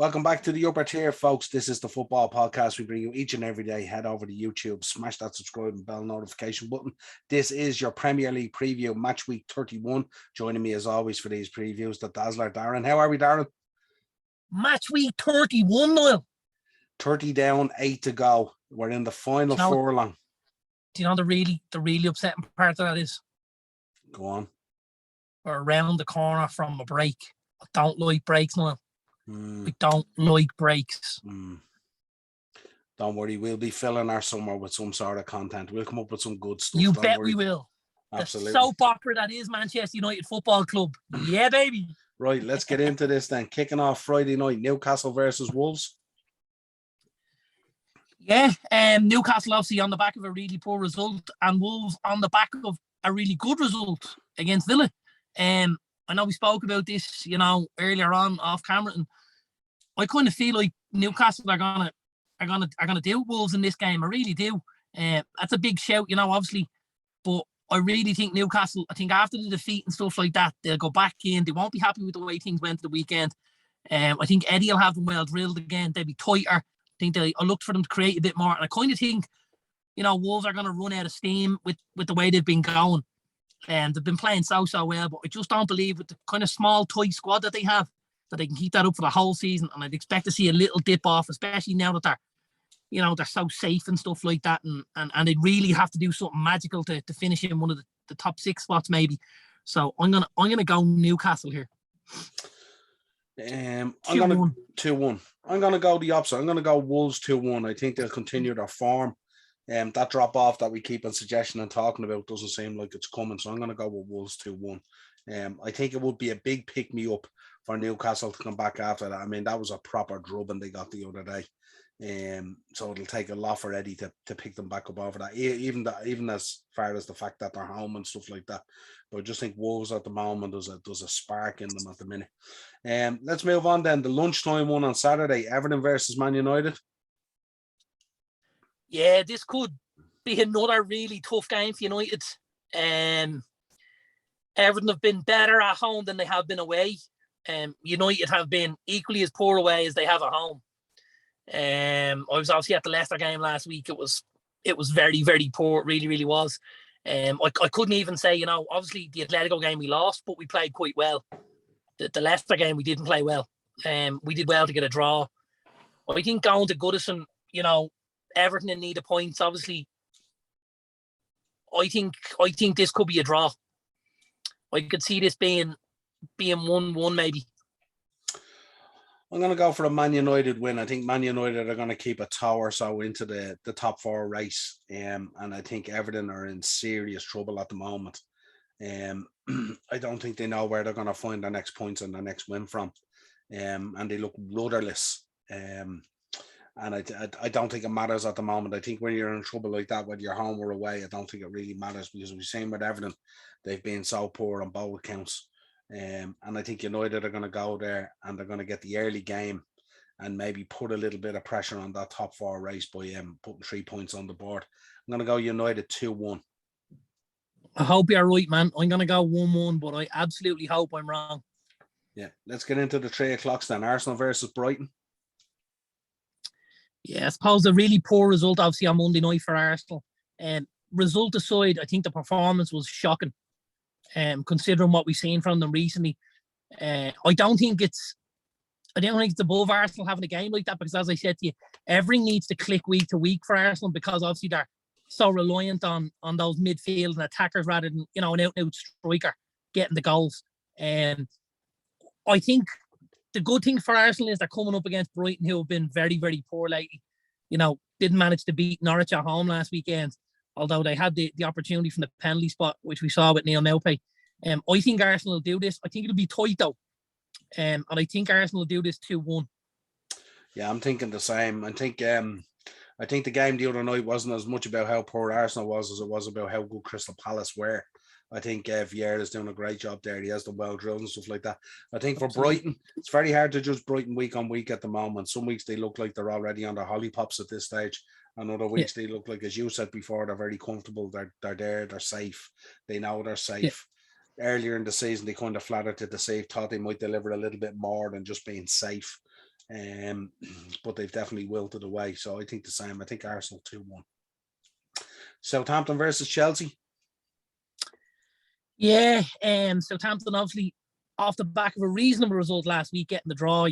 Welcome back to the upper tier, folks. This is the football podcast we bring you each and every day. Head over to YouTube, smash that subscribe and bell notification button. This is your Premier League preview, match week 31. Joining me as always for these previews, the Dazzler, Darren. How are we, Darren? Match week 31, Niall. 30 down, 8 to go. We're in the final furlong. Do you know the really upsetting part of that is? Go on. We're around the corner from a break. I don't like breaks, Niall. We don't like breaks. Don't worry, we'll be filling our summer with some sort of content. We'll come up with some good stuff. You bet we will. Absolutely. The soap opera that is Manchester United Football Club. Yeah, baby. Right, let's get into this then. Kicking off Friday night, Newcastle versus Wolves. Yeah, Newcastle obviously on the back of a really poor result, and Wolves on the back of a really good result against Villa. I know we spoke about this, earlier on off camera, and I kind of feel like Newcastle are gonna deal with Wolves in this game. I really do. That's a big shout, obviously, but I really think Newcastle. I think after the defeat and stuff like that, they'll go back in. They won't be happy with the way things went the weekend. I think Eddie will have them well drilled again. They'll be tighter. I think I look for them to create a bit more, and I kind of think, Wolves are going to run out of steam with the way they've been going. And they've been playing so well, but I just don't believe with the kind of small, tight squad that they have, that they can keep that up for the whole season. And I'd expect to see a little dip off, especially now that they're so safe and stuff like that. And they really have to do something magical to finish in one of the top 6 spots, maybe. So I'm gonna go Newcastle here. I'm gonna 2-1. I'm gonna go the opposite. I'm gonna go Wolves 2-1. I think they'll continue their form. That drop off that we keep on suggesting and talking about doesn't seem like it's coming. So I'm going to go with Wolves 2-1. I think it would be a big pick me up for Newcastle to come back after that. I mean, that was a proper drubbing they got the other day. So it'll take a lot for Eddie to pick them back up over that, even as far as the fact that they're home and stuff like that. But I just think Wolves at the moment does a spark in them at the minute. Let's move on then. The lunchtime one on Saturday, Everton versus Man United. Yeah, this could be another really tough game for United. Everton have been better at home than they have been away. United have been equally as poor away as they have at home. I was obviously at the Leicester game last week. It was very, very poor. It really, really was. I couldn't even say, obviously the Atletico game we lost, but we played quite well. The Leicester game we didn't play well. We did well to get a draw. I think going to Goodison, Everton in need of points, obviously. I think this could be a draw. I could see this being 1-1 maybe. I'm going to go for a Man United win. I think Man United are going to keep a toe or so into the top 4 race. And I think Everton are in serious trouble at the moment. I don't think they know where they're going to find their next points and their next win from. And they look rudderless. And I don't think it matters at the moment. I think when you're in trouble like that, whether you're home or away, I don't think it really matters, because we've seen with Everton, they've been so poor on both accounts. And I think United are going to go there and they're going to get the early game and maybe put a little bit of pressure on that top 4 race by putting 3 points on the board. I'm going to go United 2-1. I hope you're right, man. I'm going to go 1-1, but I absolutely hope I'm wrong. Yeah, let's get into the 3 o'clocks then. Arsenal versus Brighton. Yeah, I suppose a really poor result, obviously, on Monday night for Arsenal. Result aside, I think the performance was shocking, considering what we've seen from them recently. I don't think it's above Arsenal having a game like that, because, as I said to you, everything needs to click week to week for Arsenal, because obviously they're so reliant on those midfield and attackers rather than an out-and-out striker getting the goals. I think the good thing for Arsenal is they're coming up against Brighton, who have been very, very poor lately. Didn't manage to beat Norwich at home last weekend, although they had the opportunity from the penalty spot, which we saw with Neil Maupay. I think Arsenal will do this. I think it'll be tight, though. And I think Arsenal will do this 2-1. Yeah, I'm thinking the same. I think the game the other night wasn't as much about how poor Arsenal was as it was about how good Crystal Palace were. I think Vieira's doing a great job there. He has them well drilled and stuff like that. I think for Brighton, it's very hard to judge Brighton week on week at the moment. Some weeks they look like they're already on their hollypops at this stage. And other weeks they look like, as you said before, they're very comfortable. They're there. They're safe. They know they're safe. Yeah. Earlier in the season, they kind of flattered to the safe, thought they might deliver a little bit more than just being safe. But they've definitely wilted away. So I think the same. I think Arsenal 2-1. Southampton versus Chelsea. Yeah, Southampton obviously off the back of a reasonable result last week, getting the draw,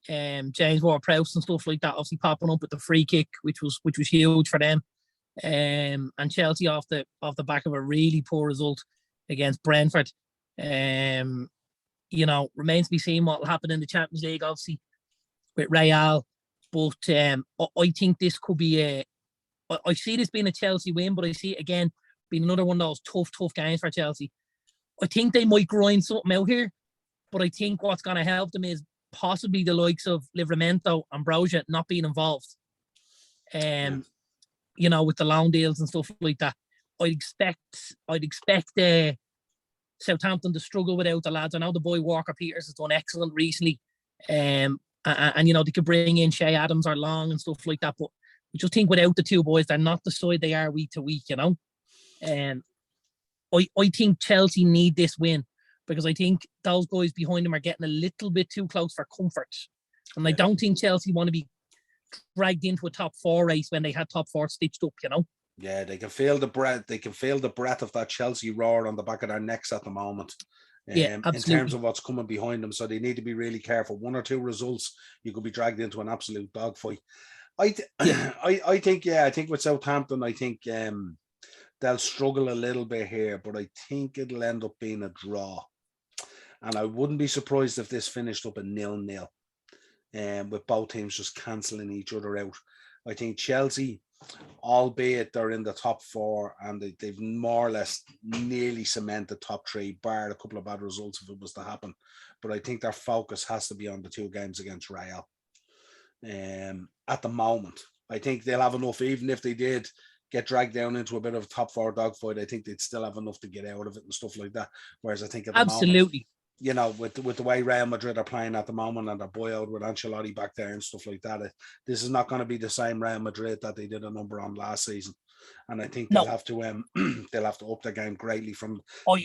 James Ward-Prowse and stuff like that, obviously popping up with the free kick, which was huge for them. And Chelsea off the back of a really poor result against Brentford. Remains to be seen what will happen in the Champions League, obviously, with Real. But I think this could be I see this being a Chelsea win, but I see it again being another one of those tough games for Chelsea. I think they might grind something out here, but I think what's going to help them is possibly the likes of Livramento and Broja not being involved. With the loan deals and stuff like that. I'd expect Southampton to struggle without the lads. I know the boy Walker Peters has done excellent recently. And they could bring in Shea Adams or Long and stuff like that. But I just think without the two boys, they're not the side they are week to week, I think Chelsea need this win because I think those guys behind them are getting a little bit too close for comfort. And I don't think Chelsea want to be dragged into a top four race when they had top four stitched up, Yeah, they can feel the breath. They can feel the breath of that Chelsea roar on the back of their necks at the moment. Absolutely. In terms of what's coming behind them. So they need to be really careful. One or two results, you could be dragged into an absolute dogfight. I think with Southampton, I think they'll struggle a little bit here, but I think it'll end up being a draw. And I wouldn't be surprised if this finished up a 0-0, with both teams just cancelling each other out. I think Chelsea, albeit they're in the top four and they've more or less nearly cemented top three, bar a couple of bad results if it was to happen. But I think their focus has to be on the two games against Real. At the moment, I think they'll have enough, even if they did get dragged down into a bit of a top four dogfight, I think they'd still have enough to get out of it and stuff like that. Whereas I think at the moment, with the way Real Madrid are playing at the moment and they're buoyed with Ancelotti back there and stuff like that, this is not going to be the same Real Madrid that they did a number on last season. And I think they'll have to up their game greatly from. I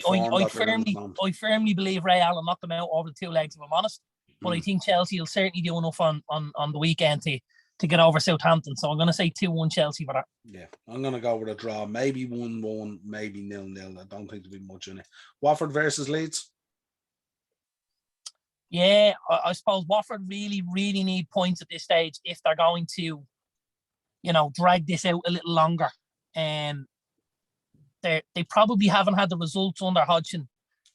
firmly believe Real will knock them out over the two legs, if I'm honest. But I think Chelsea will certainly do enough on the weekend to get over Southampton. So I'm going to say 2-1 Chelsea for that. Yeah, I'm going to go with a draw. Maybe 1-1, maybe 0-0. I don't think there'll be much in it. Watford versus Leeds. Yeah, I suppose Watford really, really need points at this stage if they're going to, drag this out a little longer. They probably haven't had the results under Hodgson,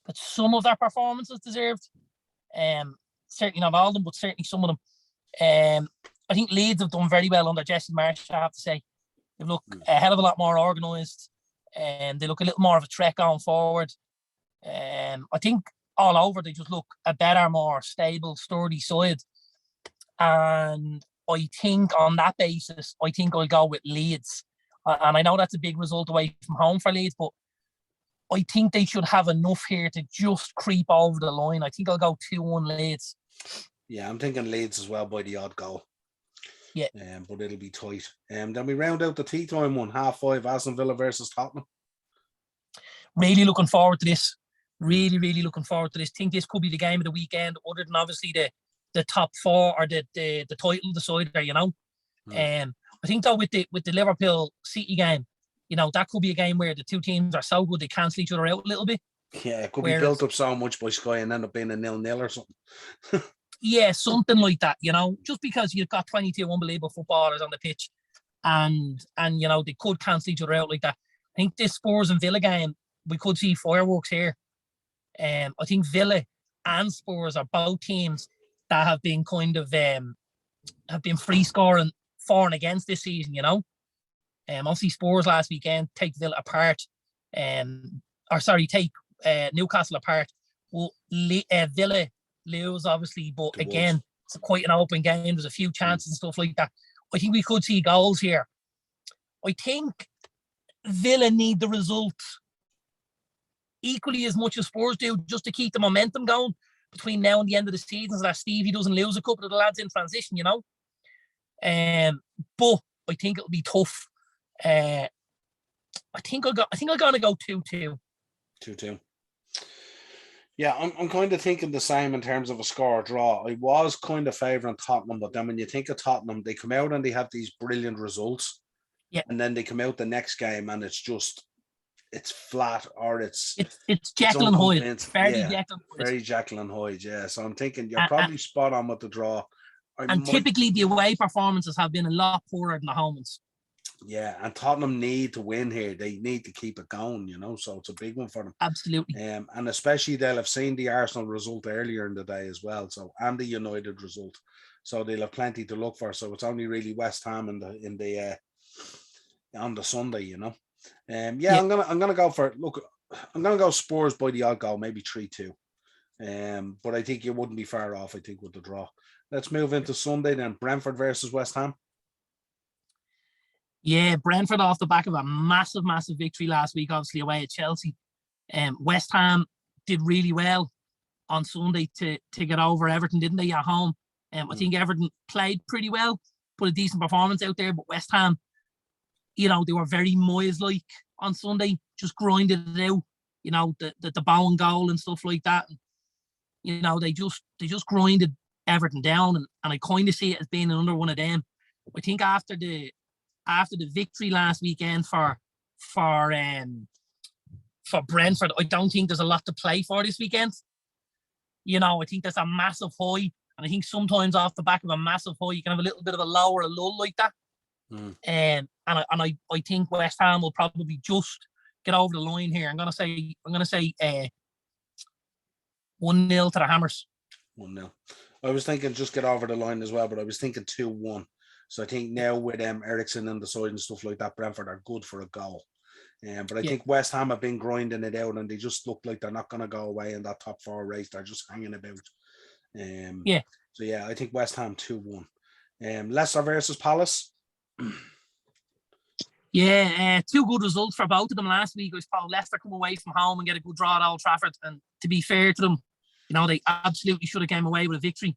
but some of their performances deserved. Certainly not all of them, but certainly some of them. I think Leeds have done very well under Jesse Marsh, I have to say. They look a hell of a lot more organised, and they look a little more of a threat going forward. I think all over they just look a better, more stable, sturdy side. And I think on that basis, I'll go with Leeds. And I know that's a big result away from home for Leeds, but I think they should have enough here to just creep over the line. I think I'll go 2-1 Leeds. Yeah, I'm thinking Leeds as well by the odd goal. Yeah. But it'll be tight. Then we round out the tea time one, 5:30, Aston Villa versus Tottenham. Really looking forward to this. Really, really looking forward to this. Think this could be the game of the weekend, other than obviously the top four or the title decider, I think though with the Liverpool City game, that could be a game where the two teams are so good they cancel each other out a little bit. Yeah, it could be built up so much by Sky and end up being a 0-0 or something. Yeah, something like that, just because you've got 22 unbelievable footballers on the pitch and they could cancel each other out like that. I think this Spurs and Villa game, we could see fireworks here. I think Villa and Spurs are both teams that have been kind of have been free scoring for and against this season, Obviously Spurs last weekend take Villa apart, take Newcastle apart. Well, Villa lose obviously, but again, it's quite an open game. There's a few chances and stuff like that. I think we could see goals here. I think Villa need the result equally as much as Spurs do, just to keep the momentum going between now and the end of the season, so that Stevie doesn't lose a couple of the lads in transition, But I think it'll be tough. I think I'm gonna go 2-2. 2-2. Yeah, I'm kind of thinking the same in terms of a score draw. I was kind of favouring Tottenham, but then when you think of Tottenham, they come out and they have these brilliant results, Yeah, and then they come out the next game and it's flat or it's it's Jekyll and Hyde, unconvincing. very Yeah, Jekyll and Hyde. very Jekyll and Hyde. Yeah, so I'm thinking you're And, and, probably spot on with the draw. I and might. typically the away performances have been a lot poorer than the home ones. Yeah, and Tottenham need to win here. They need to keep it going, so it's a big one for them. Absolutely. And especially they'll have seen the Arsenal result earlier in the day as well. So and the United result, so they'll have plenty to look for. So it's only really West Ham in the on the Sunday, yeah, Yeah. I'm gonna go for look. I'm gonna go Spurs by the odd goal, maybe 3-2. But I think you wouldn't be far off. I think with the draw. Let's move into Sunday then. Brentford versus West Ham. Yeah, Brentford off the back of a massive, massive victory last week, obviously away at Chelsea. West Ham did really well on Sunday to get over Everton, didn't they, at home? I think Everton played pretty well, put a decent performance out there, but West Ham, they were very Moyes-like on Sunday, just grinded it out, the Bowen goal and stuff like that. And, they just grinded Everton down, and I kind of see it as being another one of them. I think after the victory last weekend for Brentford, I don't think there's a lot to play for this weekend. I think that's a massive high, and I think sometimes off the back of a massive high, you can have a little bit of a low or a lull like that. And I think West Ham will probably just get over the line here. I'm gonna say 1-0 to the Hammers. 1-0. I was thinking just get over the line as well, but I was thinking 2-1. So I think now with Eriksen on the side and stuff like that, Brentford are good for a goal. But I think West Ham have been grinding it out, and they just look like they're not going to go away in that top four race. They're just hanging about. So yeah, I think West Ham 2-1. Leicester versus Palace. Yeah, two good results for both of them last week. I suppose Leicester come away from home and get a good draw at Old Trafford, and to be fair to them, they absolutely should have came away with a victory.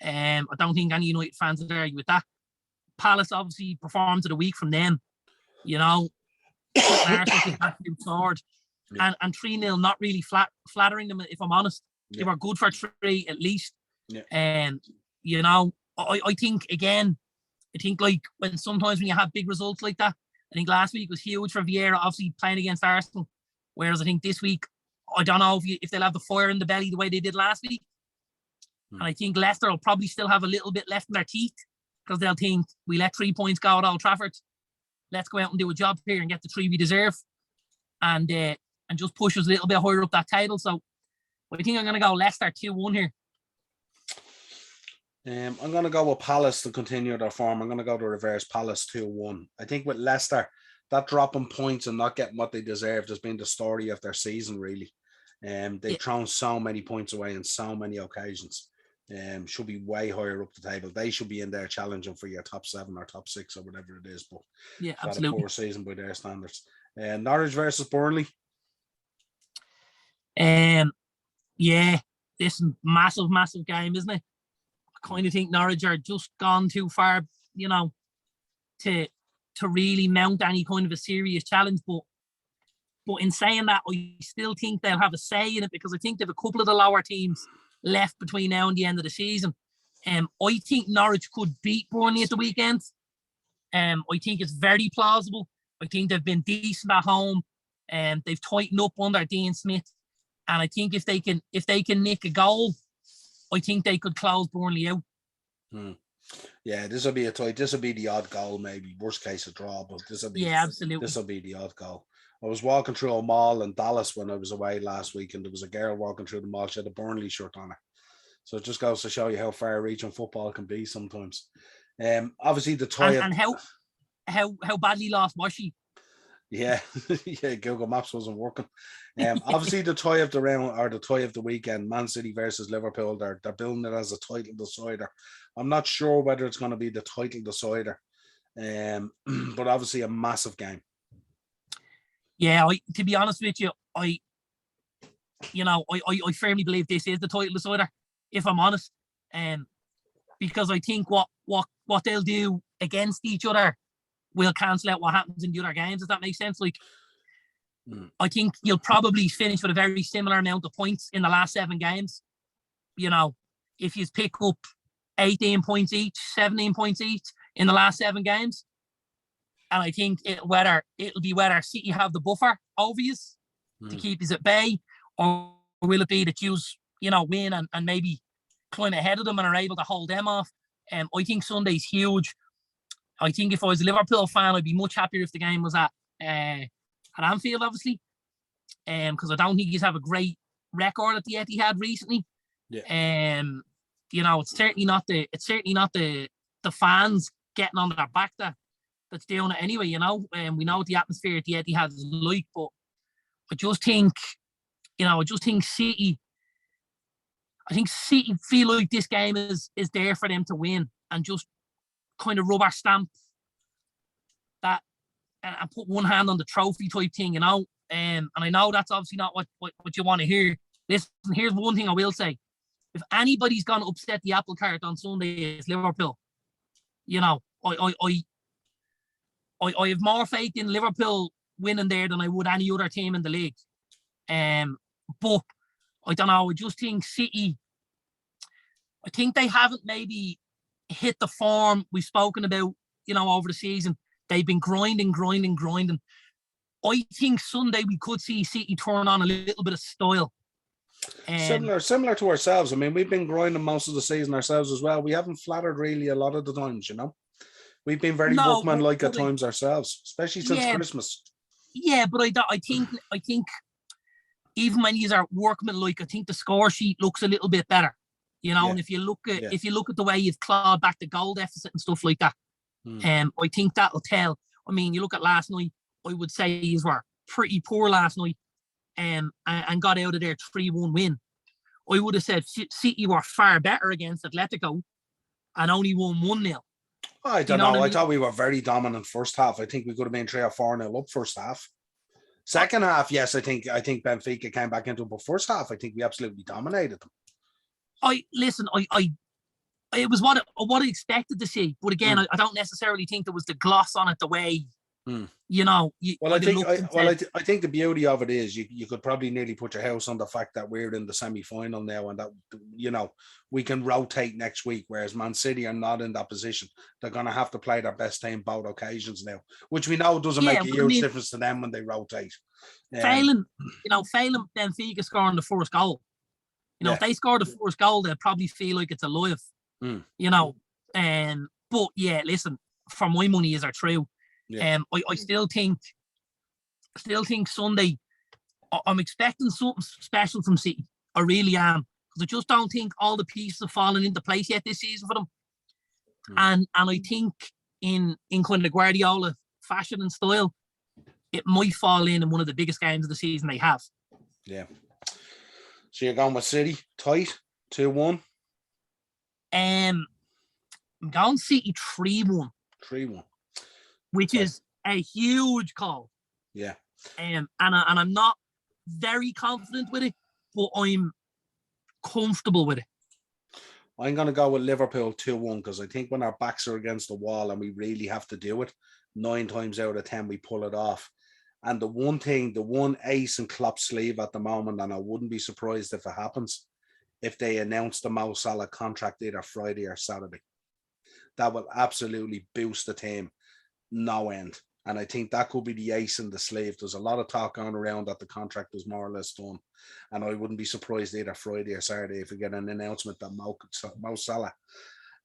I don't think any United fans would argue with that. Palace obviously performed of the week from them, Arsenal to absolute sword, and 3-0 not really flattering them, if I'm honest. They were good for 3 at least. And I think again, like sometimes when you have big results like that, I think last week was huge for Vieira, obviously playing against Arsenal. Whereas I think this week, I don't know if they'll have the fire in the belly the way they did last week. And I think Leicester will probably still have a little bit left in their teeth, because they'll think, we let 3 points go at Old Trafford. Let's go out and do a job here and get the 3 we deserve, and just push us a little bit higher up that table. So I think I'm going to go Leicester 2-1 here. I'm going to go with Palace to continue their form. I'm going to go to reverse Palace 2-1. I think with Leicester, that dropping points and not getting what they deserved has been the story of their season, really. They've thrown so many points away on so many occasions. Should be way higher up the table. They should be in there challenging for your top 7 or top 6 or whatever it is. But absolutely, a poor season by their standards. Norwich versus Burnley. This is massive game, isn't it? I kind of think Norwich are just gone too far, to really mount any kind of a serious challenge. But in saying that, I still think they'll have a say in it, because I think they have a couple of the lower teams left between now and the end of the season. I think Norwich could beat Burnley at the weekend. I think it's very plausible. I think they've been decent at home, and they've tightened up under Dean Smith. And I think if they can nick a goal, I think they could close Burnley out. Yeah, this will be a tight. This will be the odd goal, maybe worst case a draw, but this will be absolutely. This will be the odd goal. I was walking through a mall in Dallas when I was away last week, and there was a girl walking through the mall. She had a Burnley shirt on her. So it just goes to show you how far-reaching football can be sometimes. Obviously the tie and how badly lost was she? Yeah, Google Maps wasn't working. Obviously the tie of the round, or the tie of the weekend, Man City versus Liverpool. They're building it as a title decider. I'm not sure whether it's going to be the title decider, but obviously a massive game. Yeah, to be honest with you, I firmly believe this is the title decider, if I'm honest. Because I think what they'll do against each other will cancel out what happens in the other games, if that makes sense. Like, I think you'll probably finish with a very similar amount of points in the last 7 games. You know, if you pick up 18 points each, 17 points each in the last 7 games. And I think it'll be whether City have the buffer over you to keep us at bay, or will it be that you win and maybe climb ahead of them and are able to hold them off. I think Sunday's huge. I think if I was a Liverpool fan, I'd be much happier if the game was at Anfield, obviously, because I don't think he's have a great record at the Etihad recently. Yeah. It's certainly not the fans getting on their back that's doing it anyway. We know what the atmosphere at the Etihad is like, but I just think City. I think City feel like this game is there for them to win and just kind of rubber stamp that and put one hand on the trophy type thing, And I know that's obviously not what you want to hear. Listen, here's one thing I will say: if anybody's going to upset the apple cart on Sunday, it's Liverpool. I have more faith in Liverpool winning there than I would any other team in the league. But I don't know. I just think City, I think they haven't maybe hit the form we've spoken about, over the season. They've been grinding. I think Sunday we could see City turn on a little bit of style. Similar to ourselves. I mean, we've been grinding most of the season ourselves as well. We haven't flattered really a lot of the times, We've been very workmanlike at times ourselves, especially since Christmas. Yeah, but I think even when you are workmanlike, I think the score sheet looks a little bit better, And if you look at the way you've clawed back the goal deficit and stuff like that, I think that'll tell. I mean, you look at last night. I would say you were pretty poor last night, and got out of there 3-1 win. I would have said City were far better against Atletico, and only won 1-0. I don't know. I thought we were very dominant first half. I think we could have been 3 or 4-0 up first half. Second half, yes, I think Benfica came back into it, but first half, I think we absolutely dominated them. It was what I expected to see, but again, I don't necessarily think there was the gloss on it the way. I think the beauty of it is you could probably nearly put your house on the fact that we're in the semi-final now, and that we can rotate next week, whereas Man City are not in that position. They're going to have to play their best team both occasions now, which we know doesn't make a huge difference to them when they rotate. Failing Benfica scoring the first goal, if they score the first goal, they'll probably feel like it's alive. But yeah, listen, for my money is our true. I still think Sunday I'm expecting something special from City. I really am, because I just don't think all the pieces have fallen into place yet this season for them. And I think in kind of Guardiola fashion and style, it might fall in one of the biggest games of the season they have. Yeah. So you're going with City tight 2-1. I'm going City 3-1. 3-1. Which is a huge call. Yeah. And I'm not very confident with it, but I'm comfortable with it. I'm going to go with Liverpool 2-1, because I think when our backs are against the wall and we really have to do it, 9 times out of 10 we pull it off. And the one ace in Klopp's sleeve at the moment, and I wouldn't be surprised if it happens, if they announce the Mo Salah contract either Friday or Saturday. That will absolutely boost the team no end. And I think that could be the ace in the sleeve. There's a lot of talk going around that the contract is more or less done. And I wouldn't be surprised either Friday or Saturday if we get an announcement that Mo Salah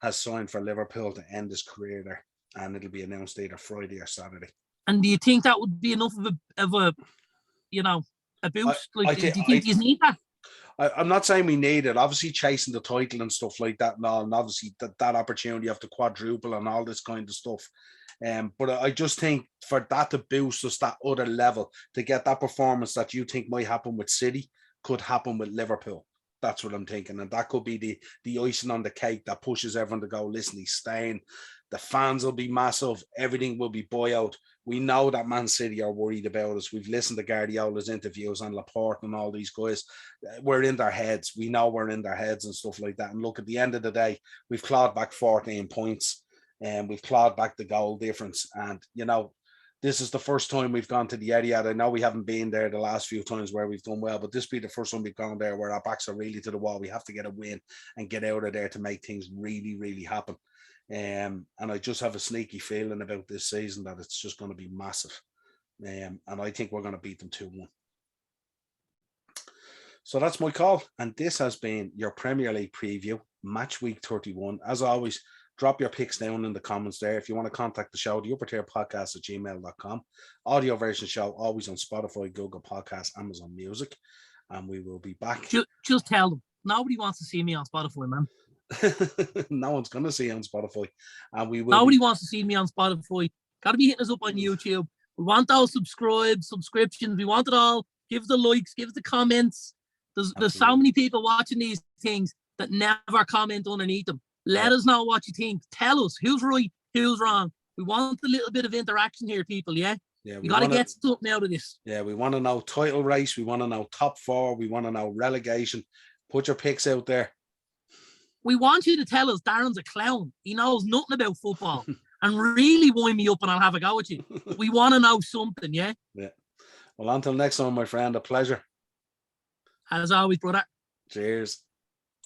has signed for Liverpool to end his career there. And it'll be announced either Friday or Saturday. And do you think that would be enough of a boost? Do you think you need that? I'm not saying we need it. Obviously, chasing the title and stuff like that, and obviously that opportunity of the quadruple and all this kind of stuff. But I just think for that to boost us that other level, to get that performance that you think might happen with City could happen with Liverpool. That's what I'm thinking. And that could be the icing on the cake that pushes everyone to go, listen, he's staying. The fans will be massive. Everything will be buyout. We know that Man City are worried about us. We've listened to Guardiola's interviews on Laporte and all these guys. We're in their heads. We know we're in their heads and stuff like that. And look, at the end of the day, we've clawed back 14 points and we've clawed back the goal difference. And, this is the first time we've gone to the Etihad. I know we haven't been there the last few times where we've done well, but this be the first time we've gone there where our backs are really to the wall. We have to get a win and get out of there to make things really, really happen. And I just have a sneaky feeling about this season that it's just going to be massive. And I think we're going to beat them 2-1. So that's my call. And this has been your Premier League preview, match week 31. As always, drop your picks down in the comments there. If you want to contact the show, the uppertierpodcast@gmail.com. Audio version show always on Spotify, Google Podcasts, Amazon Music. And we will be back. Just tell them. Nobody wants to see me on Spotify, man. No one's going to see you on Spotify. And Nobody wants to see me on Spotify. Got to be hitting us up on YouTube. We want those subscriptions. We want it all. Give the likes, give the comments. There's so many people watching these things that never comment underneath them. Let us know what you think. Tell us who's right, who's wrong. We want a little bit of interaction here, people, yeah? You got to get something out of this. Yeah, we want to know title race. We want to know top four. We want to know relegation. Put your picks out there. We want you to tell us Darren's a clown. He knows nothing about football. And really wind me up and I'll have a go at you. We want to know something, yeah? Yeah. Well, until next time, my friend, a pleasure. As always, brother. Cheers.